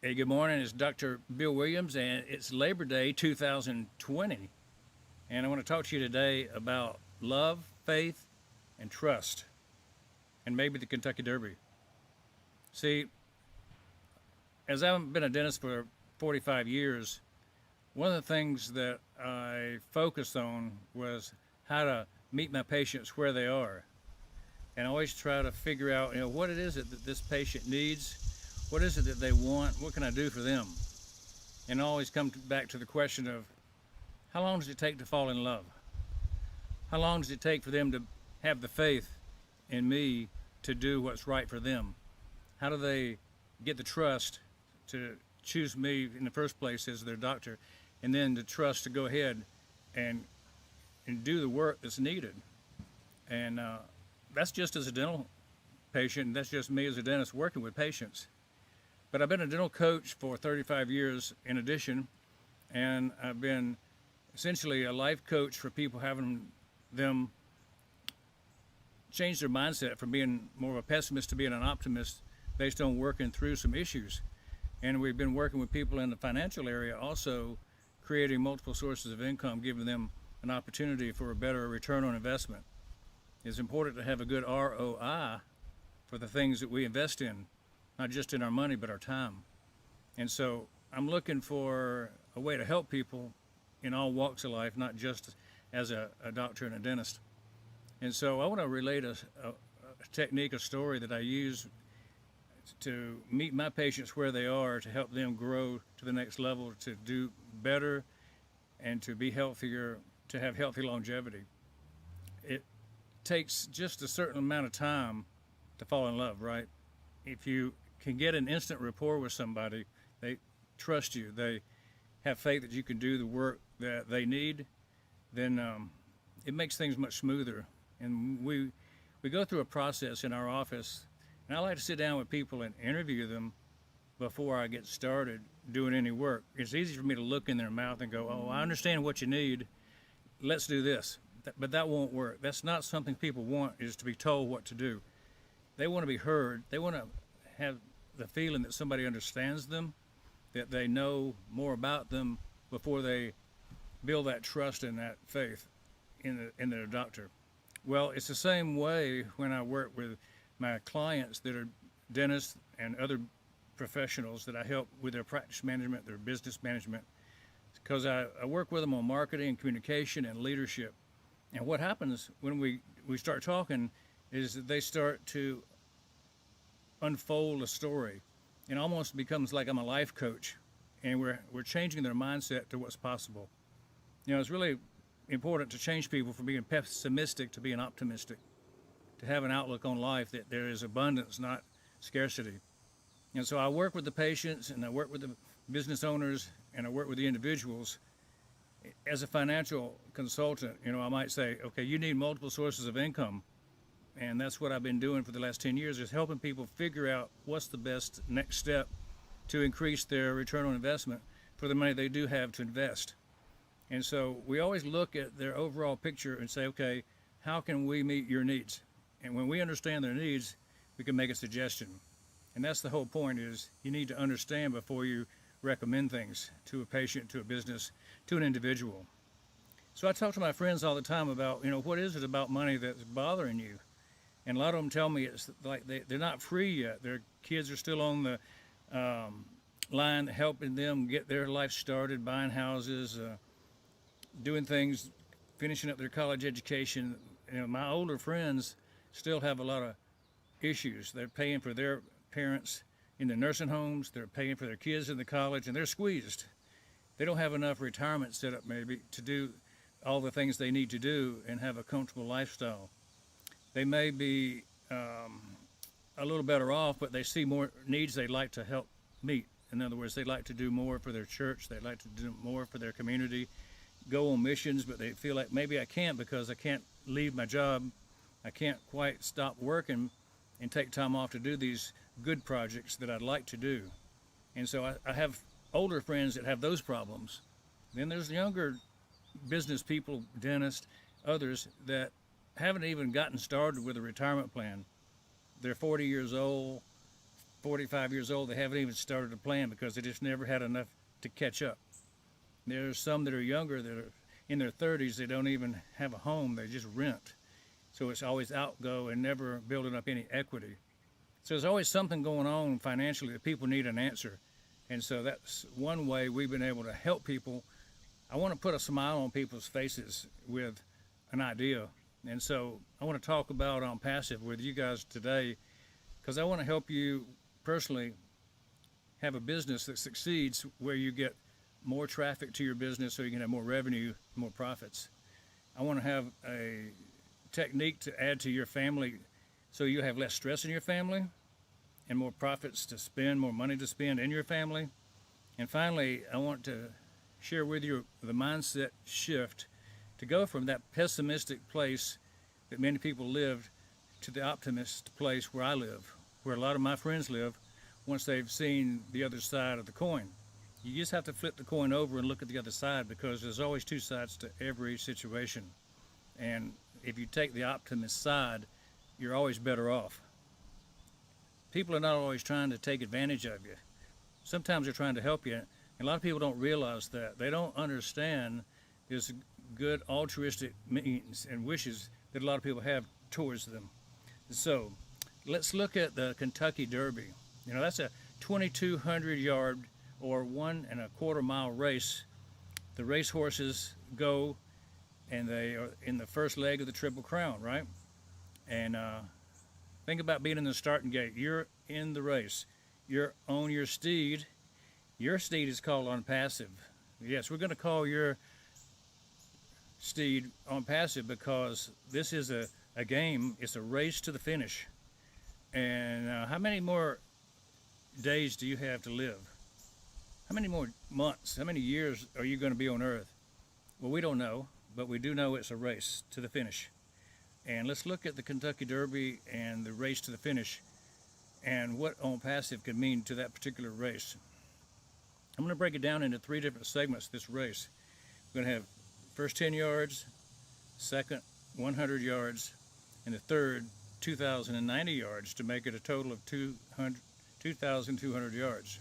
Hey, good morning. It's Dr. Bill Williams, and it's Labor Day 2020. And I want to talk to you today about love, faith, and trust, and maybe the Kentucky Derby. See, as I've been a dentist for 45 years, one of the things that I focused on was how to meet my patients where they are. And I always try to figure out, what it is that this patient needs, what is it that they want, what can I do for them? And I always come back to the question of how long does it take to fall in love? How long does it take for them to have the faith in me to do what's right for them? How do they get the trust to choose me in the first place as their doctor, and then the trust to go ahead and do the work that's needed? And that's just as a dental patient, and that's just me as a dentist working with patients. But I've been a dental coach for 35 years in addition, and I've been essentially a life coach for people, having them change their mindset from being more of a pessimist to being an optimist based on working through some issues. And we've been working with people in the financial area, also creating multiple sources of income, giving them an opportunity for a better return on investment. It's important to have a good ROI for the things that we invest in, not just in our money, but our time. And so I'm looking for a way to help people in all walks of life, not just as a doctor and a dentist. And so I want to relate a technique, a story that I use to meet my patients where they are, to help them grow to the next level, to do better, and to be healthier, to have healthy longevity. It takes just a certain amount of time to fall in love, right? If you can get an instant rapport with somebody, they trust you, they have faith that you can do the work that they need, then it makes things much smoother. And we go through a process in our office, and I like to sit down with people and interview them before I get started doing any work. It's easy for me to look in their mouth and go, oh, I understand what you need, let's do this. But that won't work. That's not something people want, is to be told what to do. They want to be heard. They want to have the feeling that somebody understands them, that they know more about them before they build that trust and that faith in their doctor. Well, it's the same way when I work with my clients that are dentists and other professionals that I help with their practice management, their business management, because I work with them on marketing, communication, and leadership. And what happens when we start talking is that they start to unfold a story, and almost becomes like I'm a life coach, and we're changing their mindset to what's possible. It's really important to change people from being pessimistic to being optimistic, to have an outlook on life that there is abundance, not scarcity. And so I work with the patients, and I work with the business owners, and I work with the individuals. As a financial consultant, I might say, okay, you need multiple sources of income. And that's what I've been doing for the last 10 years, is helping people figure out what's the best next step to increase their return on investment for the money they do have to invest. And so we always look at their overall picture and say, okay, how can we meet your needs? And when we understand their needs, we can make a suggestion. And that's the whole point, is you need to understand before you recommend things to a patient, to a business, to an individual. So I talk to my friends all the time about, what is it about money that's bothering you? And a lot of them tell me it's like they're not free yet. Their kids are still on the line, helping them get their life started, buying houses, doing things, finishing up their college education. My older friends still have a lot of issues. They're paying for their parents in the nursing homes. They're paying for their kids in the college, and they're squeezed. They don't have enough retirement set up maybe to do all the things they need to do and have a comfortable lifestyle. They may be a little better off, but they see more needs they'd like to help meet. In other words, they'd like to do more for their church. They'd like to do more for their community, go on missions, but they feel like maybe I can't because I can't leave my job. I can't quite stop working and take time off to do these good projects that I'd like to do. And so I have older friends that have those problems. Then there's younger business people, dentists, others that haven't even gotten started with a retirement plan. They're 40 years old, 45 years old, they haven't even started a plan because they just never had enough to catch up. There's some that are younger that are in their 30s, they don't even have a home, they just rent. So it's always outgo and never building up any equity. So there's always something going on financially that people need an answer. And so that's one way we've been able to help people. I want to put a smile on people's faces with an idea. And so I want to talk about OnPassive with you guys today because I want to help you personally have a business that succeeds where you get more traffic to your business so you can have more revenue, more profits. I want to have a technique to add to your family so you have less stress in your family and more profits to spend, more money to spend in your family. And finally, I want to share with you the mindset shift to go from that pessimistic place that many people lived to the optimist place where I live, where a lot of my friends live once they've seen the other side of the coin. You just have to flip the coin over and look at the other side because there's always two sides to every situation. And if you take the optimist side, you're always better off. People are not always trying to take advantage of you. Sometimes they're trying to help you. And a lot of people don't realize that. They don't understand this good altruistic means and wishes that a lot of people have towards them. So let's look at the Kentucky Derby. You know, that's a 2,200 yard or 1.25 mile race. The race horses go and they are in the first leg of the Triple Crown, right? And think about being in the starting gate. You're in the race. You're on your steed. Your steed is called OnPassive. Yes, we're going to call your steed OnPassive because this is a game. It's a race to the finish. And how many more days do you have to live? How many more months, how many years are you going to be on Earth? Well, we don't know, but we do know it's a race to the finish. And let's look at the Kentucky Derby and the race to the finish and what OnPassive could mean to that particular race. I'm going to break it down into 3 different segments, this race. We're going to have first 10 yards, second 100 yards, and the third 2,090 yards to make it a total of 2,200 yards.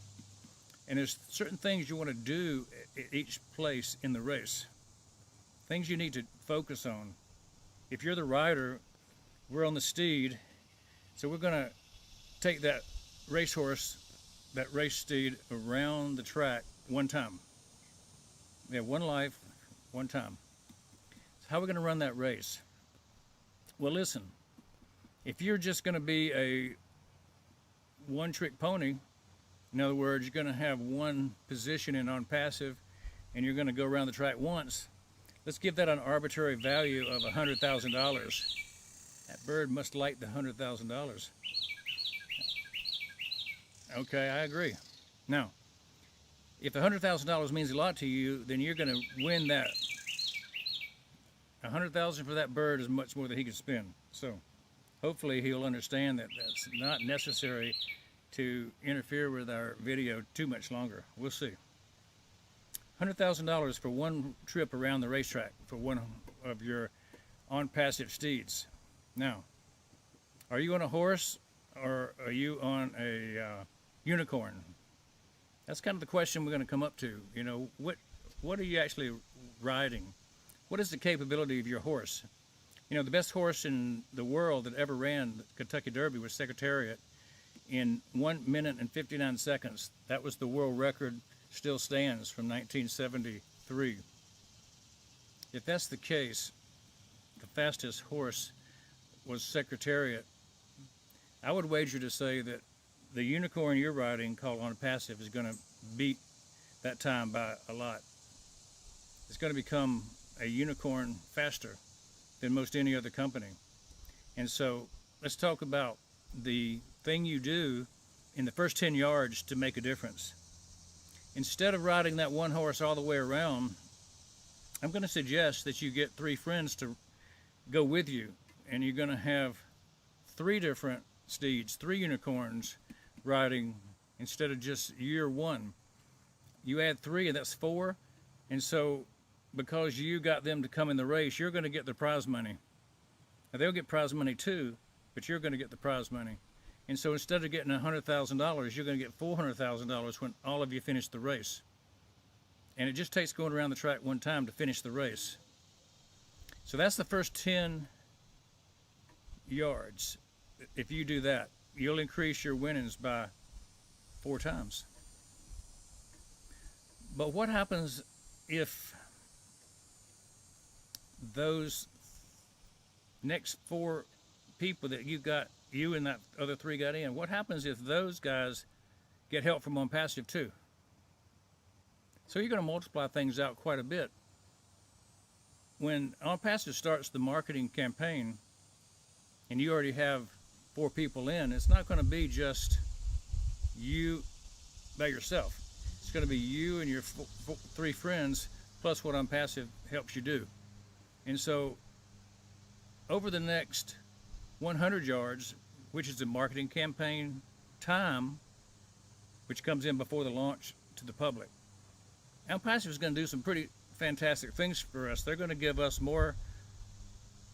And there's certain things you want to do at each place in the race. Things you need to focus on. If you're the rider, we're on the steed. So we're going to take that racehorse, that race steed around the track one time. We have one life, one time. So how are we going to run that race? Well, listen, if you're just going to be a one-trick pony, in other words, you're going to have one position in OnPassive and you're going to go around the track once. Let's give that an arbitrary value of $100,000. That bird must like the $100,000. Okay, I agree. Now, if $100,000 means a lot to you, then you're going to win that. $100,000 for that bird is much more than he can spend. So hopefully he'll understand that that's not necessary to interfere with our video too much longer. We'll see. $100,000 for one trip around the racetrack for one of your OnPassive steeds. Now, are you on a horse or are you on a unicorn? That's kind of the question we're going to come up to. You know, what are you actually riding? What is the capability of your horse? You know, the best horse in the world that ever ran the Kentucky Derby was Secretariat in 1 minute and 59 seconds. That was the world record, still stands from 1973. If that's the case, the fastest horse was Secretariat. I would wager to say that the unicorn you're riding, called OnPassive, is going to beat that time by a lot. It's going to become a unicorn faster than most any other company. And so let's talk about the thing you do in the first 10 yards to make a difference. Instead of riding that one horse all the way around, I'm going to suggest that you get 3 friends to go with you, and you're going to have 3 different steeds, 3 unicorns riding instead of just year 1. You add 3 and that's 4. And so because you got them to come in the race, you're going to get the prize money. Now they'll get prize money too, but you're going to get the prize money. And so instead of getting $100,000, you're going to get $400,000 when all of you finish the race. And it just takes going around the track one time to finish the race. So that's the first 10 yards. If you do that, you'll increase your winnings by 4 times. But what happens if those next 4 people that you and that other 3 got in, what happens if those guys get help from OnPassive too? So you're going to multiply things out quite a bit. When OnPassive starts the marketing campaign and you already have 4 people in, it's not going to be just you by yourself. It's going to be you and your 3 friends plus what OnPassive helps you do. And so over the next 100 yards, which is the marketing campaign time, which comes in before the launch to the public, OnPassive is going to do some pretty fantastic things for us. They're going to give us more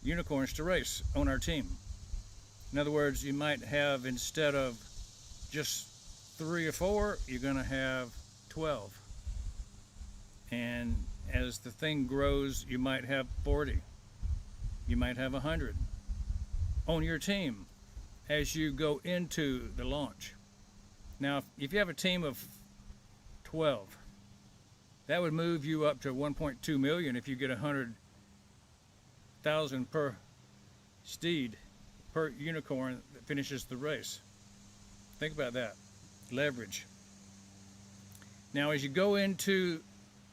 unicorns to race on our team. In other words, you might have, instead of just 3 or 4, you're going to have 12. And as the thing grows, you might have 40. You might have 100 on your team as you go into the launch. Now, if you have a team of 12, that would move you up to 1.2 million if you get 100,000 per steed, per unicorn that finishes the race. Think about that. Leverage. Now, as you go into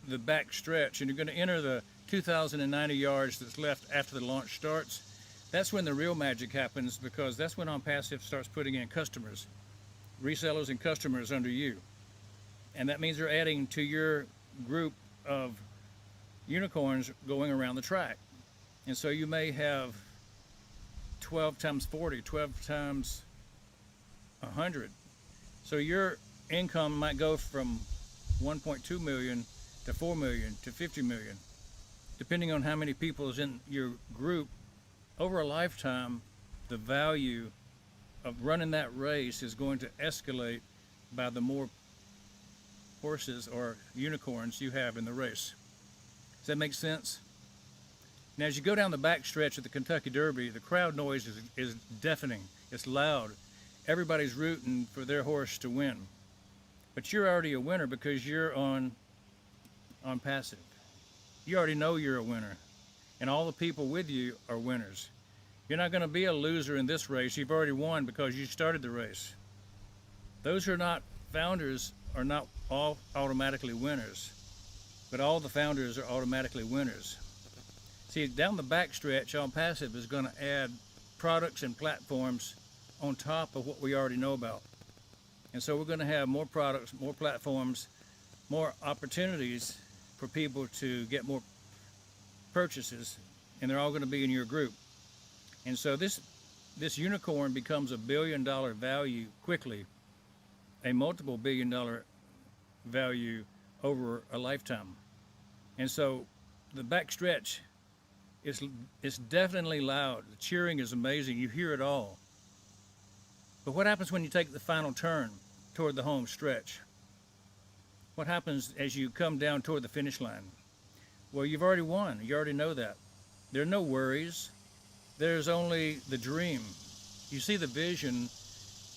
the back stretch and you're going to enter the 2,090 yards that's left after the launch starts, that's when the real magic happens, because that's when OnPassive starts putting in customers, resellers and customers under you. And that means they're adding to your group of unicorns going around the track. And so you may have 12 times 40, 12 times 100. So your income might go from 1.2 million to 4 million to 50 million, depending on how many people is in your group. Over a lifetime, the value of running that race is going to escalate by the more horses or unicorns you have in the race. Does that make sense? Now, as you go down the back stretch of the Kentucky Derby, the crowd noise is deafening. It's loud. Everybody's rooting for their horse to win. But you're already a winner because you're on OnPassive. You already know you're a winner. And all the people with you are winners. You're not going to be a loser in this race. You've already won because you started the race. Those who are not founders are not all automatically winners, but all the founders are automatically winners. See, down the back stretch, OnPassive is going to add products and platforms on top of what we already know about. And so we're going to have more products, more platforms, more opportunities for people to get more purchases, and they're all going to be in your group. And so this unicorn becomes a $1 billion value quickly, a multiple $1 billion value over a lifetime. And so the back stretch is definitely loud. The cheering is amazing. You hear it all. But what happens when you take the final turn toward the home stretch? What happens as you come down toward the finish line? Well, you've already won. You already know that. There are no worries. There's only the dream. You see the vision.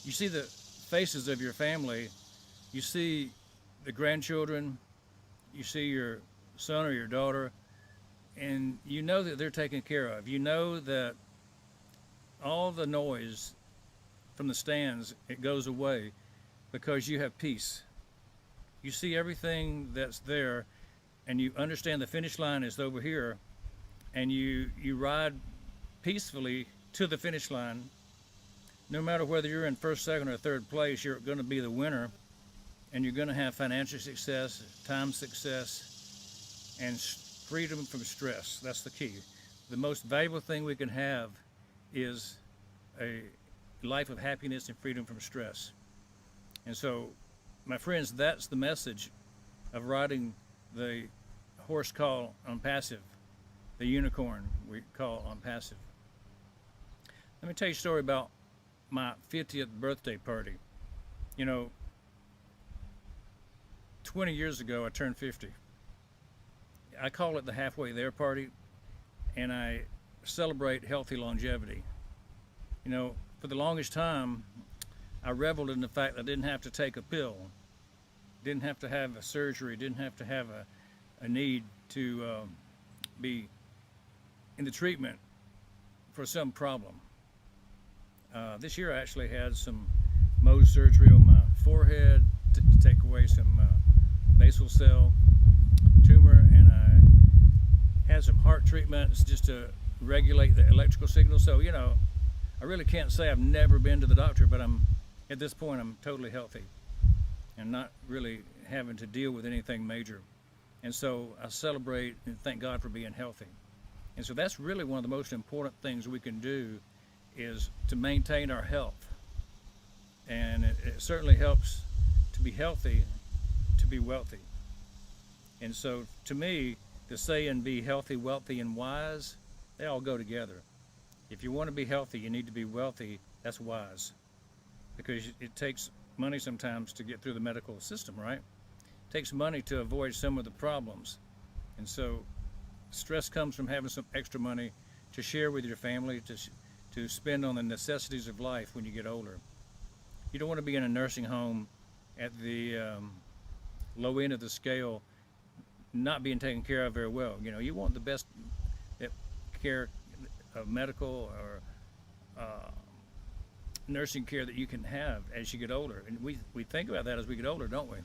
You see the faces of your family. You see the grandchildren. You see your son or your daughter. And you know that they're taken care of. You know that all the noise from the stands, it goes away because you have peace. You see everything that's there, and you understand the finish line is over here, and you ride peacefully to the finish line. No matter whether you're in first, second, or third place, you're going to be the winner, and you're going to have financial success, time success, and freedom from stress. That's the key. The most valuable thing we can have is a life of happiness and freedom from stress. And so, my friends, that's the message of riding the horse called OnPassive, the unicorn we call OnPassive. Let me tell you a story about my 50th birthday party. You know, 20 years ago I turned 50. I call it the halfway there party, and I celebrate healthy longevity. You know, for the longest time, I reveled in the fact that I didn't have to take a pill, didn't have to have a surgery, didn't have to have a need to be in the treatment for some problem. This year I actually had some Mohs surgery on my forehead to take away some basal cell tumor, and I had some heart treatments just to regulate the electrical signal. So, you know, I really can't say I've never been to the doctor, but at this point I'm totally healthy and not really having to deal with anything major. And so I celebrate and thank God for being healthy. And so that's really one of the most important things we can do, is to maintain our health. And it certainly helps to be healthy, to be wealthy. And so to me, the saying, be healthy, wealthy, and wise, they all go together. If you want to be healthy, you need to be wealthy. That's wise, because it takes money sometimes to get through the medical system, right? It takes money to avoid some of the problems. And so stress comes from having some extra money to share with your family, to spend on the necessities of life when you get older. You don't want to be in a nursing home at the low end of the scale, not being taken care of very well. You know, you want the best care, medical or nursing care that you can have as you get older. And we think about that as we get older, don't we?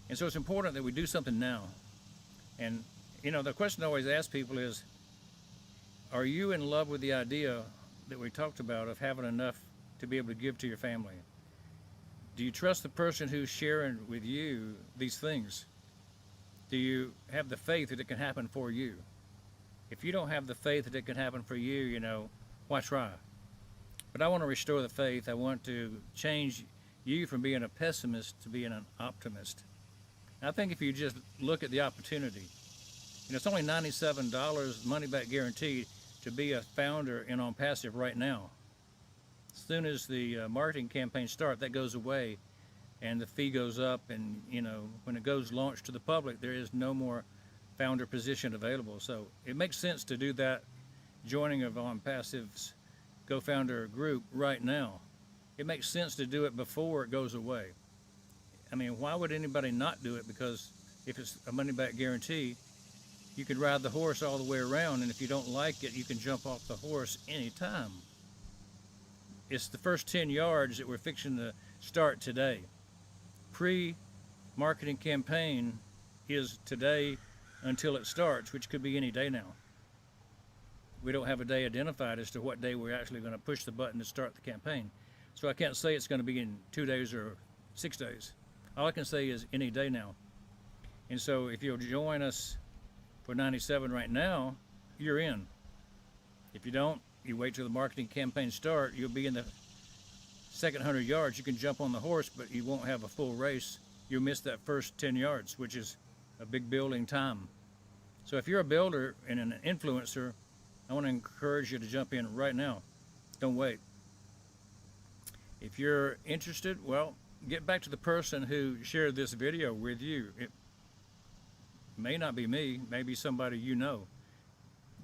And so it's important that we do something now. And, you know, the question I always ask people is, are you in love with the idea that we talked about of having enough to be able to give to your family? Do you trust the person who's sharing with you these things? Do you have the faith that it can happen for you? If you don't have the faith that it can happen for you, you know, why try? But I want to restore the faith. I want to change you from being a pessimist to being an optimist. And I think if you just look at the opportunity, you know, it's only $97 money back guaranteed to be a founder in OnPassive right now. As soon as the marketing campaign starts, that goes away and the fee goes up, and, you know, when it goes launched to the public, there is no more founder position available. So it makes sense to do that joining of OnPassive's Go-Founder group right now. It makes sense to do it before it goes away. I mean, why would anybody not do it? Because if it's a money-back guarantee, you could ride the horse all the way around, and if you don't like it, you can jump off the horse anytime. It's the first 10 yards that we're fixing to start today. Pre-marketing campaign is today until it starts, which could be any day now. We don't have a day identified as to what day we're actually going to push the button to start the campaign. So I can't say it's going to be in 2 days or 6 days. All I can say is any day now. And so if you'll join us for 97 right now, you're in. If you don't, you wait till the marketing campaign start, you'll be in the second 100 yards. You can jump on the horse, but you won't have a full race. You'll miss that first 10 yards, which is a big building time. So if you're a builder and an influencer, I want to encourage you to jump in right now. Don't wait. If you're interested, well, get back to the person who shared this video with you. It may not be me, maybe somebody you know.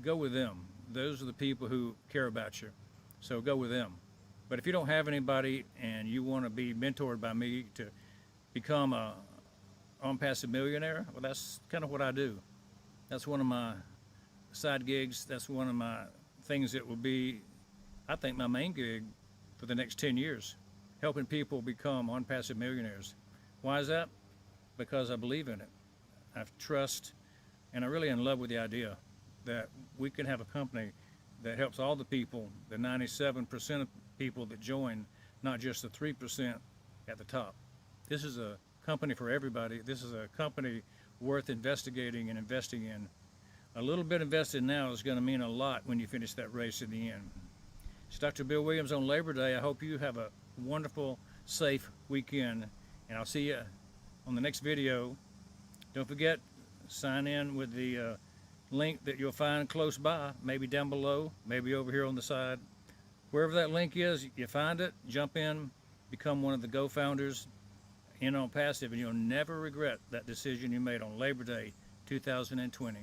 Go with them. Those are the people who care about you. So go with them. But if you don't have anybody and you want to be mentored by me to become a OnPassive millionaire, well, that's kind of what I do. That's one of my side gigs. That's one of my things that will be, I think, my main gig for the next 10 years, helping people become OnPassive millionaires. Why is that? Because I believe in it. I trust, and I'm really in love with the idea that we can have a company that helps all the people, the 97% of people that join, not just the 3% at the top. This is a company for everybody. This is a company worth investigating and investing in. A little bit invested now is going to mean a lot when you finish that race in the end. It's Dr. Bill Williams on Labor Day. I hope you have a wonderful, safe weekend, and I'll see you on the next video. Don't forget, sign in with the link that you'll find close by, maybe down below, maybe over here on the side, Wherever that link is, you find it, jump in, become one of the Go founders in OnPassive, and you'll never regret that decision you made on Labor Day 2020.